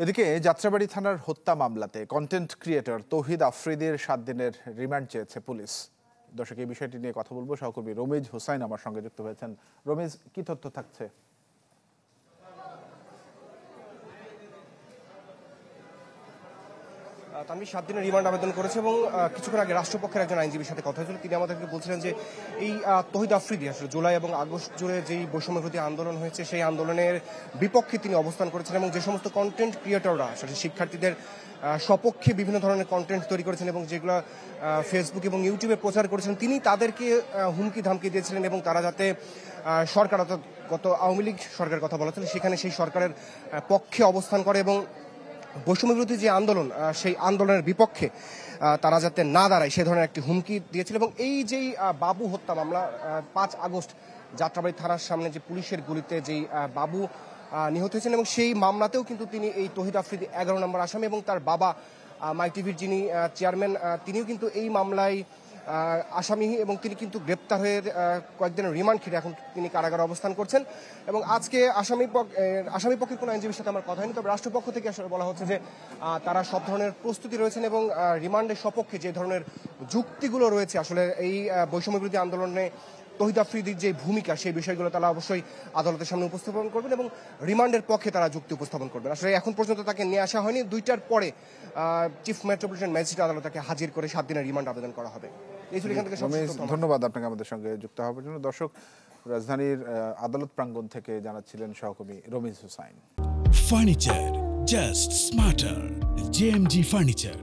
এদিকে যাত্রাবাড়ী থানার হত্যা মামলাতে কন্টেন্ট ক্রিয়েটর তৌহিদ আফ্রিদির 7 দিনের রিমান্ড চেয়েছে পুলিশ। দর্শক, এই বিষয়টি নিয়ে কথা বলবো। সহকর্মী রমিজ হোসাইন আমার সঙ্গে যুক্ত হয়েছেন। রমিজ, কি তথ্য থাকছে? তানভীর 7 দিনের রিমান্ড আবেদন করেছে এবং কিছুক্ষণ আগে রাষ্ট্রপক্ষের একজন আইনজীবীর সাথে কথা হয়েছিল। তিনি আমাদেরকে বলছিলেন যে এই তৌহিদ আফ্রিদি আসলে জুলাই এবং আগস্ট জুড়ে যেই বৈষম্যবিরোধী আন্দোলন হয়েছে সেই আন্দোলনের বিপক্ষে তিনি অবস্থান করেছেন এবং যে সমস্ত কন্টেন্ট ক্রিয়েটররা আসলে শিক্ষার্থীদের সপক্ষে বিভিন্ন ধরনের কন্টেন্ট তৈরি করেছেন এবং যেগুলো ফেসবুক এবং ইউটিউবে প্রচার করেছেন, তিনি তাদেরকে হুমকি ধামকি দিয়েছিলেন এবং তারা যাতে সরকার, অর্থাৎ গত আওয়ামী লীগ সরকারের কথা বলা ছিল, সেখানে সেই সরকারের পক্ষে অবস্থান করে এবং বৈষম্যবিরোধী যে আন্দোলন সেই আন্দোলনের বিপক্ষে তারা যাতে না দাঁড়ায় সে ধরনের একটি হুমকি দিয়েছিল। এবং এই যেই বাবু হত্যা মামলা 5 আগস্ট যাত্রাবাড়ী থানার সামনে যে পুলিশের গুলিতে যেই বাবু নিহত হয়েছেন এবং সেই মামলাতেও কিন্তু তিনি এই তৌহিদ আফ্রিদি 11 নম্বর আসামি এবং তার বাবা মাই টিভির যিনি চেয়ারম্যান তিনিও কিন্তু এই মামলায় আসামি এবং তিনি কিন্তু গ্রেপ্তার হয়ে কয়েকদিনের রিমান্ড খেটে এখন তিনি কারাগারে অবস্থান করছেন। এবং আজকে আসামি পক্ষের কোনো আইনজীবীর সাথে আমার কথা হয়নি, তবে রাষ্ট্রপক্ষ থেকে আসলে বলা হচ্ছে যে তারা সব ধরনের প্রস্তুতি রয়েছেন এবং রিমান্ডের সপক্ষে যে ধরনের যুক্তিগুলো রয়েছে আসলে এই বৈষম্যবিরোধী আন্দোলনে তৌহিদ আফ্রিদির যে ভূমিকা সেই বিষয়গুলো তারা অবশ্যই আদালতের সামনে উপস্থাপন করবেন এবং রিমান্ডের পক্ষে তারা যুক্তি উপস্থাপন করবেন। আসলে এখন পর্যন্ত তাকে নিয়ে আসা হয়নি। 2টার পরে চিফ মেট্রোপলিটন ম্যাজিস্ট্রেট আদালত তাকে হাজির করে 7 দিনের রিমান্ড আবেদন করা হবে। এই ছিল এখান থেকে ধন্যবাদ আপনাকে আমাদের সঙ্গে যুক্ত হওয়ার জন্য। দর্শক, রাজধানীর আদালত প্রাঙ্গণ থেকে জানাচ্ছিলেন সহকর্মী Ramiz Hossain. Furniture just smarter, JMG furniture.